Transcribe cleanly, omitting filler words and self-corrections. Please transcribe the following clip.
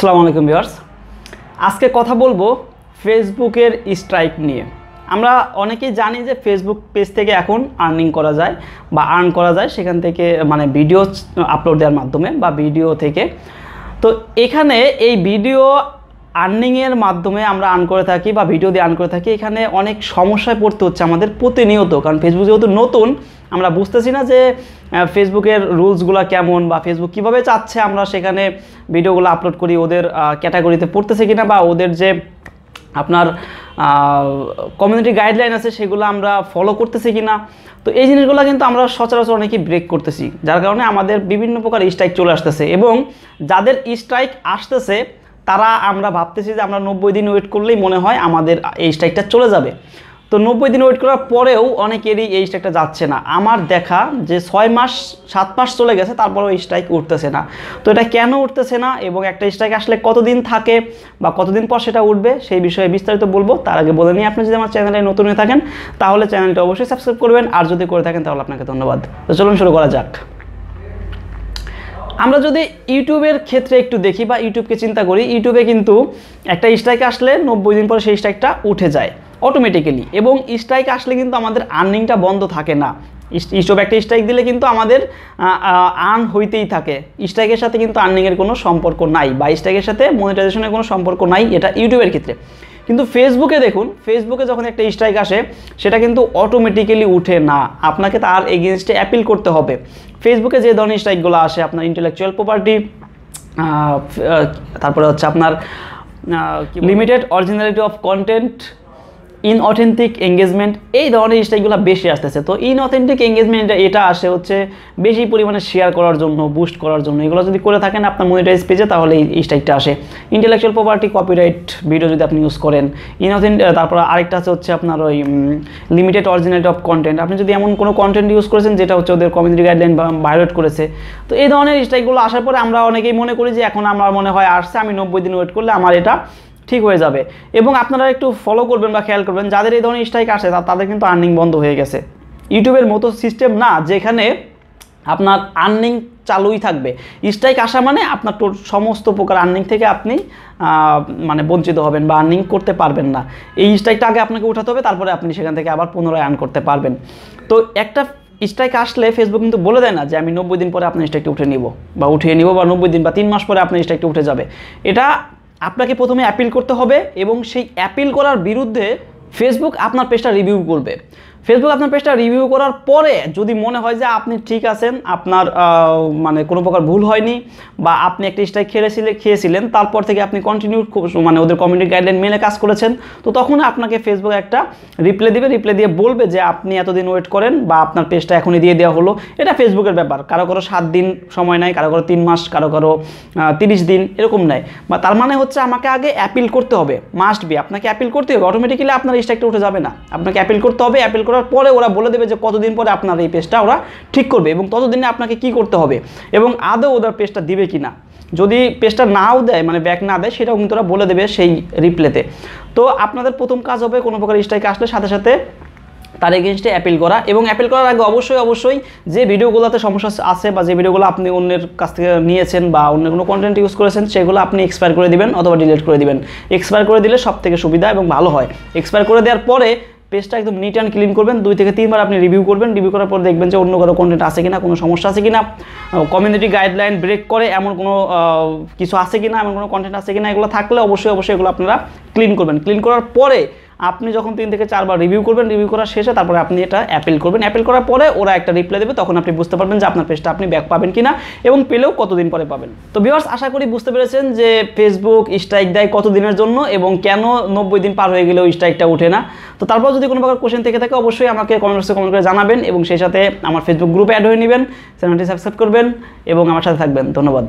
আসসালামু আলাইকুম ভিউয়ার্স, আজকে কথা বলবো ফেসবুকের স্ট্রাইক নিয়ে। আমরা অনেকেই জানি যে ফেসবুক পেজ থেকে এখন আর্নিং করা যায় বা আর্ন করা যায় সেখান থেকে, মানে ভিডিও আপলোড দেওয়ার মাধ্যমে বা ভিডিও থেকে। তো এখানে এই ভিডিও আর্নিংয়ের মাধ্যমে আমরা আর্ন করে থাকি বা ভিডিও দিয়ে আর্ন করে থাকি। এখানে অনেক সমস্যায় পড়তে হচ্ছে আমাদের প্রতিনিয়ত, কারণ ফেসবুক যেহেতু নতুন, আমরা বুঝতেছি না যে ফেসবুকের রুলসগুলো কেমন বা ফেসবুক কীভাবে চাচ্ছে আমরা সেখানে ভিডিওগুলো আপলোড করি, ওদের ক্যাটাগরিতে পড়তেছে কিনা বা ওদের যে আপনার কমিউনিটি গাইডলাইন আছে সেগুলো আমরা ফলো করতেছি কিনা। তো এই জিনিসগুলো কিন্তু আমরা সচরাচর অনেকেই ব্রেক করতেছি, যার কারণে আমাদের বিভিন্ন প্রকার স্ট্রাইক চলে আসতেছে। এবং যাদের স্ট্রাইক আসতেছে তারা, আমরা ভাবতেছি যে আমরা 90 দিন ওয়েট করলেই মনে হয় আমাদের এই স্ট্রাইকটা চলে যাবে। তো 90 দিন ওয়েট করার পরেও অনেকেরই এই স্ট্রাইকটা যাচ্ছে না। আমার দেখা যে 6 মাস 7 মাস চলে গেছে, তারপরেও এই স্ট্রাইক উঠতেছে না। তো এটা কেন উঠতেছে না এবং একটা স্ট্রাইক আসলে কতদিন থাকে বা কতদিন পর সেটা উঠবে সেই বিষয়ে বিস্তারিত বলবো। তার আগে বলে নিই, আপনি যদি আমার চ্যানেলে নতুন হয়ে থাকেন তাহলে চ্যানেলটা অবশ্যই সাবস্ক্রাইব করবেন, আর যদি করে থাকেন তাহলে আপনাকে ধন্যবাদ। তো চলুন শুরু করা যাক। আমরা যদি ইউটিউবের ক্ষেত্রে একটু দেখি বা ইউটিউবকে চিন্তা করি, ইউটিউবে কিন্তু একটা স্ট্রাইক আসলে 90 দিন পরে সেই স্ট্রাইকটা উঠে যায় অটোমেটিক্যালি। এবং স্ট্রাইক আসলে কিন্তু আমাদের আর্নিংটা বন্ধ থাকে না। ইউটিউব একটা স্ট্রাইক দিলে কিন্তু আমাদের আর্ন হইতেই থাকে। স্ট্রাইকের সাথে কিন্তু আর্নিংয়ের কোনো সম্পর্ক নাই বা স্ট্রাইকের সাথে মনিটাইজেশনের কোনো সম্পর্ক নাই, এটা ইউটিউবের ক্ষেত্রে। কিন্তু ফেসবুকে দেখুন, ফেসবুকে যখন একটা স্ট্রাইক আসে সেটা কিন্তু অটোমেটিক্যালি উঠে না, আপনাকে তার এগেনস্টে অ্যাপিল করতে হবে। ফেসবুকে যে ধরনের স্ট্রাইকগুলো আসে, আপনার ইন্টেলেকচুয়াল প্রপার্টি, তারপরে হচ্ছে আপনার limited originality of content, inauthentic engagement, এই ধরনের স্ট্রাইকগুলো বেশি আসতেছে। তো ইনঅথেন্টিক এঙ্গেজমেন্ট এটা আসে হচ্ছে বেশি পরিমাণে শেয়ার করার জন্য, বুস্ট করার জন্য। এগুলো যদি করে থাকেন আপনার মনিটাইজ পেজে তাহলে এই স্ট্রাইকটা আসে। ইন্টেলেকচুয়াল প্রপার্টি, কপিরাইট ভিডিও যদি আপনি ইউজ করেন, তারপর আরেকটা হচ্ছে আপনার ওই লিমিটেড অরিজিনালিটি অফ কন্টেন্ট, আপনি যদি এমন কোনো কন্টেন্ট ইউজ করেছেন যেটা হচ্ছে ওদের কমিউনিটি গাইডলাইন ভায়োলেট করেছে। তো এই ধরনের স্ট্রাইকগুলো আসার পরে আমরা অনেকেই মনে করি যে এখন আমার মনে হয় আসছে, আমি 90 দিন ওয়েট করলে আমার এটা ঠিক হয়ে যাবে। এবং আপনারা একটু ফলো করবেন বা খেয়াল করবেন, যাদের এই ধরনের স্ট্রাইক আসে তাদের কিন্তু আর্নিং বন্ধ হয়ে গেছে। ইউটিউবের মতো সিস্টেম না যেখানে আপনার আর্নিং চালুই থাকবে। স্ট্রাইক আসা মানে আপনার সমস্ত প্রকার আর্নিং থেকে আপনি মানে বঞ্চিত হবেন বা আর্নিং করতে পারবেন না। এই স্ট্রাইকটা আগে আপনাকে উঠাতে হবে, তারপরে আপনি সেখান থেকে আবার পুনরায় আর্ন করতে পারবেন। তো একটা স্ট্রাইক আসলে ফেসবুক কিন্তু বলে দেয় না যে আমি 90 দিন পরে আপনার স্ট্রাইকটা উঠিয়ে নিব বা 90 দিন বা 3 মাস পরে আপনার স্ট্রাইকটা উঠে যাবে। এটা আপনাকে প্রথমে অ্যাপিল করতে হবে এবং সেই অ্যাপিল করার বিরুদ্ধে ফেসবুক আপনার পেজটা রিভিউ করবে। ফেসবুক আপনার পেজটা রিভিউ করার পরে যদি মনে হয় যে আপনি ঠিক আছেন, আপনার মানে কোনো প্রকার ভুল হয়নি বা আপনি একটা স্ট্রাইক খেয়েছিলেন, তারপর থেকে আপনি কন্টিনিউ মানে ওদের কমিউনিটি গাইডলাইন মেনে কাজ করেছেন, তো তখন আপনাকে ফেসবুক একটা রিপ্লাই দিবে। রিপ্লাই দিয়ে বলবে যে আপনি এতদিন ওয়েট করেন বা আপনার পেজটা এখনই দিয়ে দেওয়া হলো। এটা ফেসবুকের ব্যাপার, কারো 7 দিন সময় নেয়, কারো 3 মাস, কারো 30 দিন এরকম নেয়। বা তার মানে হচ্ছে আমাকে আগে অ্যাপিল করতে হবে, মাস্ট বি আপনাকে অ্যাপিল করতে হবে। অটোমেটিক্যালি আপনার স্ট্রাইকটা উঠে যাবে না, আপনাকে অ্যাপিল করতে হবে। অ্যাপিল করার পরে ওরা বলে দেবে যে কতদিন পরে আপনার এই পেজটা ওরা ঠিক করবে এবং ততদিনে আপনাকে কি করতে হবে এবং আদৌ ওদের পেজটা দিবে কিনা। যদি পেজটা নাও দেয়, মানে ব্যাক না দেয়, সেটাও কিন্তু ওরা বলে দেবে সেই রিপ্লেতে। তো আপনাদের প্রথম কাজ হবে কোনো প্রকার স্ট্রাইক আসলে সাথে সাথে তার এগেনস্টে অ্যাপিল করা। এবং অ্যাপিল করার আগে অবশ্যই যে ভিডিওগুলোতে সমস্যা আছে বা যে ভিডিওগুলো আপনি অন্যের কাছ থেকে নিয়েছেন বা অন্য কোনো কন্টেন্ট ইউজ করেছেন সেগুলো আপনি এক্সপায়ার করে দিবেন অথবা ডিলিট করে দিবেন। এক্সপায়ার করে দিলে সব থেকে সুবিধা এবং ভালো হয়। এক্সপায়ার করে দেওয়ার পরে পেজটা একদম নিট অ্যান্ড ক্লিন করবেন, 2 থেকে 3 বার আপনি রিভিউ করবেন। রিভিউ করার পর দেখবেন যে অন্য কারো কন্টেন্ট আছে কিনা, কোনো সমস্যা আছে কিনা, কমিউনিটি গাইডলাইন ব্রেক করে এমন কোনো কিছু আছে কিনা, এমন কোনো কন্টেন্ট আছে কিনা। এগুলো থাকলে অবশ্যই এগুলো আপনারা ক্লিন করবেন। ক্লিন করার পরে আপনি যখন 3 থেকে 4 বার রিভিউ করবেন, রিভিউ করার শেষে তারপরে আপনি এটা অ্যাপিল করবেন। অ্যাপিল করার পরে ওরা একটা রিপ্লাই দেবে, তখন আপনি বুঝতে পারবেন যে আপনার পেজটা আপনি ব্যাক পাবেন কিনা এবং পেলেও কতদিন পরে পাবেন। তো ভিউয়ার্স, আশা করি বুঝতে পেরেছেন যে ফেসবুক স্ট্রাইক দেয় কতদিনের জন্য এবং কেন 90 দিন পার হয়ে গেলেও স্ট্রাইকটা ওঠে না। তো তারপর যদি কোনো প্রকার কোশ্চেন থেকে থাকে অবশ্যই আমাকে কমেন্ট বক্সে কমেন্ট করে জানাবেন এবং সেই সাথে আমার ফেসবুক গ্রুপে অ্যাড হয়ে নেবেন, চ্যানেলটি সাবস্ক্রাইব করবেন এবং আমার সাথে থাকবেন। ধন্যবাদ।